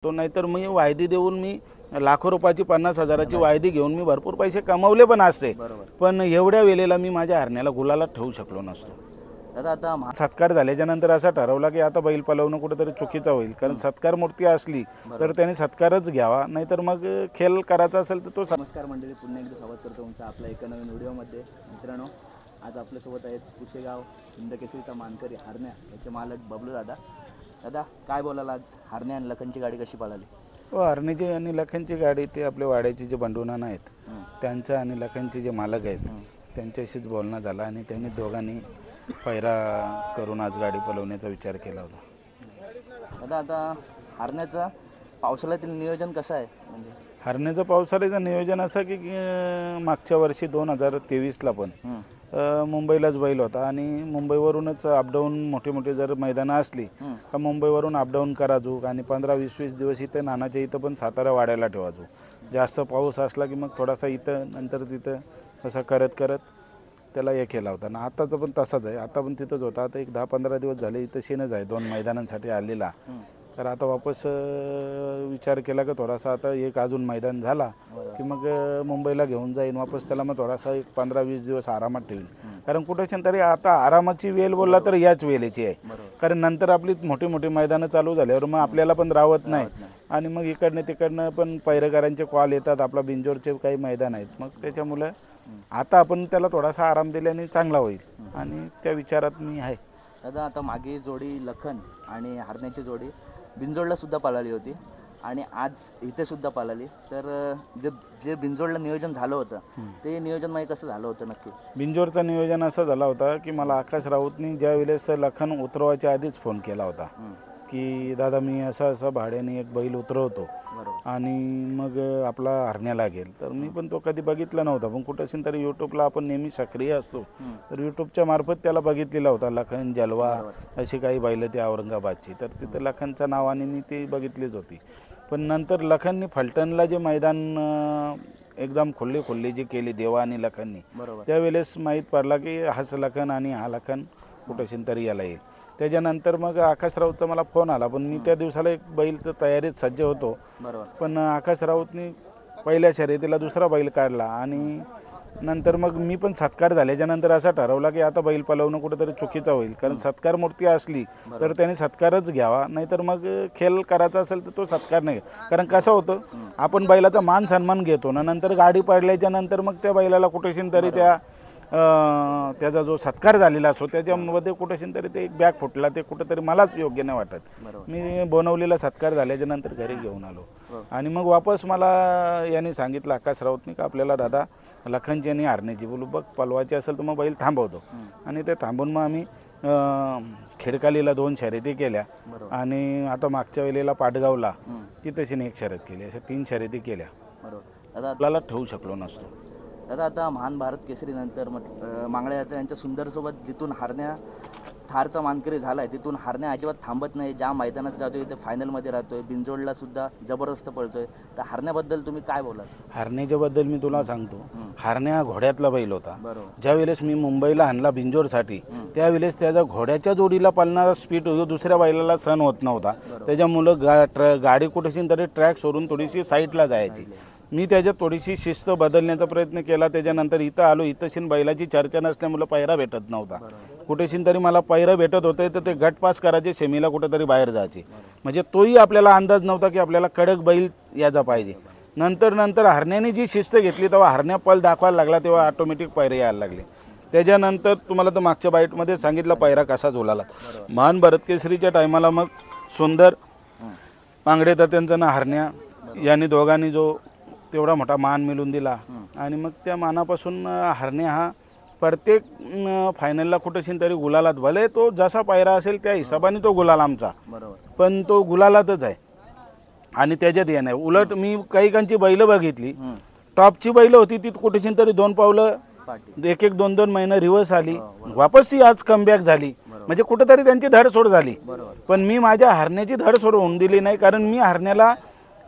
तो नाहीतर मी वायदी देऊन मी लाखो रुपयाची 50,000ची वायदी घेऊन मी भरपूर पैसे कमवले पण असते, पण एवढ्या वेळेला मी माझ्या हरण्याला गुलाला ठेवू शकलो नसतो। दादा आता सत्कार झाल्याच्या नंतर असं ठरवलं की आता बैल पलवणं कुठेतरी चुकीचं होईल, कारण सत्कार मूर्ती असली तर त्याने सत्कारच घ्यावा, नाहीतर मग खेळ करायचा असेल तर तो। नमस्कार मंडळी, पुन्हा एकदा स्वागत करतो तुमचं आपल्या एका नवीन व्हिडिओमध्ये। मित्रांनो, आज आपल्यासोबत आहेत पुसेगाव हिंदकेसरीचा मानकरी हरण्या याचे मालक बबलू दादा। दादा काय बोलाल, आज हरण्या आणि लखनची गाडी कशी पळाली? हरणीची आणि लखनची गाडी ते आपल्या वाड्याचे जे बंडूनाना आहेत त्यांच्या आणि लखनचे जे मालक आहेत त्यांच्याशीच बोलणं झालं आणि त्यांनी दोघांनी पैरा करून आज गाडी पळवण्याचा विचार केला होता। दादा आता हरण्याचा पावसाळ्यातील नियोजन कसं आहे? म्हणजे हरण्याचं पावसाळ्याचं नियोजन असं की मागच्या वर्षी 2023ला पण मुंबईलाच बैल होता आणि मुंबईवरूनच अपडाऊन मोठे जर मैदानं असली का मुंबईवरून अपडाऊन करायचो आणि 15-20 दिवस इथं नानाच्या इथं पण सातारा वाड्याला ठेवायचो। जास्त पाऊस असला की मग थोडासा इथं नंतर तिथं असं करत त्याला हे केला होता ना। आताचं पण तसाच आहे, आता पण तिथंच होता। आता एक 10-15 दिवस झाले इथं शेणच आहे 2 मैदानांसाठी आलेला, तर आता वापस विचार केला की थोडासा आता एक अजून मैदान झाला की मग मुंबईला घेऊन जाईन वापस, त्याला मग थोडासा एक 15-20 दिवस आरामात ठेवीन, कारण कुठेशन तरी आता आरामाची वेळ बोलला तर याच वेळेची आहे, कारण नंतर आपली मोठी मैदानं चालू झाल्यावर मग आपल्याला पण राहत नाही आणि मग इकडनं तिकडनं पण पैरकरांचे कॉल येतात, आपला बिंजोरचे काही मैदान आहेत, मग त्याच्यामुळे आता आपण त्याला थोडासा आराम दिल्याने चांगला होईल आणि त्या विचारात मी आहे। दादा आता मागे जोडी लखन आणि हरण्याची जोडी बिंजोडला सुद्धा पळाली होती आणि आज इथे सुद्धा पळाली, तर जे बिंजोडला नियोजन झालं होतं ते नियोजन माहिती कसं झालं होतं नक्की? बिंजोरचं नियोजन असं झालं होतं की मला आकाश राऊतनी ज्या वेळेस लखन उतरवायच्या आधीच फोन केला होता की दादा मी असं भाड्याने एक बैल उतरवतो आणि मग आपला हरण्या लागेल, तर मी पण तो कधी बघितला नव्हता, पण कुठेशी तरी यूट्यूबला आपण नेहमी सक्रिय असतो, तर यूट्यूबच्या मार्फत त्याला बघितलेला होता लखन जलवा अशी काही बैलं ती औरंगाबादची, तर तिथं लखनचं नाव आणि मी ती बघितलीच होती। पण नंतर लखननी फलटणला जे मैदान एकदम खुल्ली जी केली देवा आणि लखननी, त्यावेळेस माहीत पडला की हाच लखन आणि हा लखन कुठेशी तरी याला येईल। त्याच्यानंतर मग आकाश राऊतचा मला फोन आला, पण मी त्या दिवसाला एक बैल तर तयारीत सज्ज होतो, पण आकाश राऊतनी पहिल्या शर्यतीला दुसरा बैल काढला आणि नंतर मग मी पण सत्कार झाल्याच्या नंतर असं ठरवला की आता बैल पलवणं कुठेतरी चुकीचं होईल, कारण सत्कार मूर्ती असली तर त्याने सत्कारच घ्यावा, नाहीतर मग खेळ करायचा असेल तर तो सत्कार नाही, कारण कसं होतं आपण बैलाचा मान सन्मान घेतो ना, नंतर गाडी पडल्याच्या नंतर मग त्या बैलाला कुठेशी तरी त्याचा जो सत्कार झालेला असतो त्याच्यामध्ये कुठेशी तरी ते एक बॅग फुटला, ते कुठेतरी मलाच योग्य नाही वाटत। मी बनवलेला सत्कार झाल्याच्या नंतर घरी घेऊन आलो आणि मग वापस मला यांनी सांगितलं आकाश राऊतनी का आपल्याला दादा लखनची आणि हरण्याची बोलू बघ पलवायची असेल तर मग बैल थांबवतो, आणि ते थांबून मग आम्ही खेडकालीला 2 शर्यती केल्या आणि आता मागच्या वेळेला पाटगावला तिथेशी एक शर्यत केली, अशा 3 शर्यती केल्या। दादा आपल्याला ठेवू शकलो नसतो। दादा आता महान भारत केसरी नंतर मांगळे यांच्या सुंदरसोबत जिथून हरण्या थारचा मानकरी झाला आहे तिथून हरण्या अजिबात थांबत नाही, ज्या मैदानात जातोय ते फायनलमध्ये राहतोय, बिंजोडला सुद्धा जबरदस्त पळतोय, तर हरण्याबद्दल तुम्ही काय बोलाल? हरण्याच्याबद्दल मी तुला सांगतो, हरण्या घोड्यातला बैल होता, ज्या वेळेस मी मुंबईला आणला बिंजोरसाठी त्यावेळेस त्याचा घोड्याच्या जोडीला पळणारा स्पीड दुसऱ्या बैलाला सहन होत नव्हता, त्याच्यामुळं गाडी कुठेशी तरी ट्रॅक सोडून थोडीशी साईडला जायची। मी त्याच्यात थोडीशी शिस्त बदलण्याचा प्रयत्न केला, त्याच्यानंतर इथं आलो, इथंशी बैलाची चर्चा नसल्यामुळं पैरा भेटत नव्हता, कुठेशी तरी मला पैरा भेटत होते तर ते गट पास करायचे, सेमीला कुठेतरी बाहेर जायचे, म्हणजे तोही आपल्याला अंदाज नव्हता की आपल्याला कडक बैल यायचा पाहिजे। नंतर हरण्याने जी शिस्त घेतली तेव्हा हरण्या पल दाखवायला लागला, तेव्हा ऑटोमॅटिक पैरे यायला लागले। त्याच्यानंतर तुम्हाला तर मागच्या बाईटमध्ये सांगितलं पैरा कसा झोलाला, महान भारत केसरीच्या टायमाला मग सुंदर पांगडे तात्यांचा ना हरण्या यांनी दोघांनी जो तेवढा मोठा मान मिळून दिला आणि मग त्या मानापासून हरण्या हा प्रत्येक फायनलला कुठेशी तरी गुलालात, भले तो जसा पायरा असेल त्या हिशोबाने तो गुलाल आमचा, पण तो गुलालातच आहे आणि त्याच्यात हे नाही। उलट मी काही बैलं बघितली, टॉपची बैलं होती ती कुठेशी तरी 2 पावलं 1-2 महिने रिवर्स आली, वापस ती आज कमबॅक झाली, म्हणजे कुठेतरी त्यांची धडसोड झाली, पण मी माझ्या हरण्याची धडसोड होऊन दिली नाही, कारण मी हरण्याला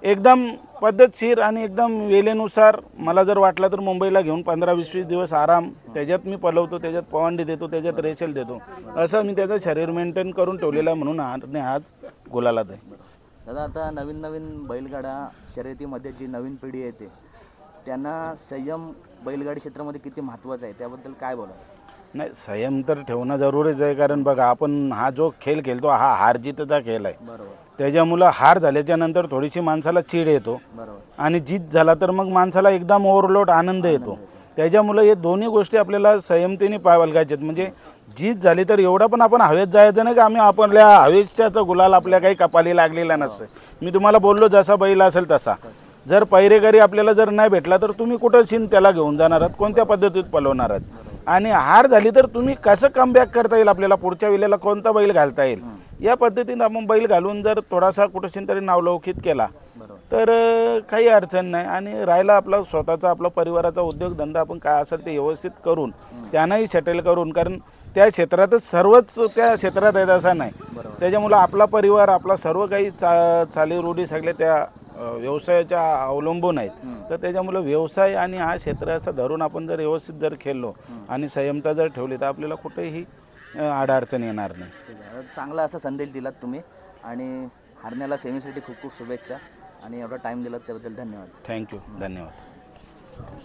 एकदम पद्धतशीर आणि एकदम वेळेनुसार मला जर वाटलं तर मुंबईला घेऊन 15-20 दिवस आराम त्याच्यात मी पलवतो, त्याच्यात पवंडी देतो, त्याच्यात रेचल देतो, असं मी त्याचं शरीर मेंटेन करून ठेवलेलं, म्हणून आज गुलालात आहे। दादा आता नवीन नवीन बैलगाडा शर्यतीमध्ये जी नवीन पिढी येते त्यांना संयम बैलगाडी क्षेत्रामध्ये किती महत्त्वाचा आहे त्याबद्दल काय बोला? नाही, संयम तर ठेवणं जरुरीच आहे. कारण बघा, आपण हा जो खेळ खेळतो हा हार जीतचा खेळ आहे. बरोबर त्याच्यामुळं हार झाल्याच्या नंतर थोडीशी माणसाला चीड येतो बरोबर आणि जीत झाला तर मग माणसाला एकदम ओव्हरलोड आनंद येतो. त्याच्यामुळं हे दोन्ही गोष्टी आपल्याला संयमतेने पाळायला म्हणजे जीत झाली तर एवढा पण आपण हवेत जायचं नाही की आम्ही आपल्या हवेच्याचा गुलाल आपल्या काही कपाली लागलेला नसतं. मी तुम्हाला बोललो जसा बैल असेल तसा. जर पैरेकरी आपल्याला जर नाही भेटला तर तुम्ही कुठं शिन त्याला घेऊन जाणार आहात, कोणत्या पद्धतीत पळवणार आहात. आणि हार झाली तर तुम्ही कसं कमबॅक करता येईल, आपल्याला पुढच्या वेळेला कोणता बैल घालता येईल, या पद्धतीनं आपण बैल घालून जर थोडासा कुठं तरी नावलौकित केला तर काही अडचण नाही. आणि राहिला आपला स्वतःचा आपला परिवाराचा उद्योगधंदा आपण काय असेल ते व्यवस्थित करून त्यांनाही सेटल करून, कारण त्या क्षेत्रातच सर्वच त्या क्षेत्रात आहेत असं नाही. त्याच्यामुळं आपला परिवार आपला सर्व काही चाली रूढी सगळे त्या व्यवसायाच्या अवलंबून आहेत. तर त्याच्यामुळं व्यवसाय आणि हा क्षेत्र असं धरून आपण जर व्यवस्थित जर खेळलो आणि संयमता जर ठेवली तर आपल्याला कुठेही अडचण येणार नाही. चांगला असा संदेश दिलात तुम्ही आणि हरण्याला सेमीसाठी खूप खूप शुभेच्छा आणि एवढा टाईम दिलात त्याबद्दल धन्यवाद. थँक्यू, धन्यवाद.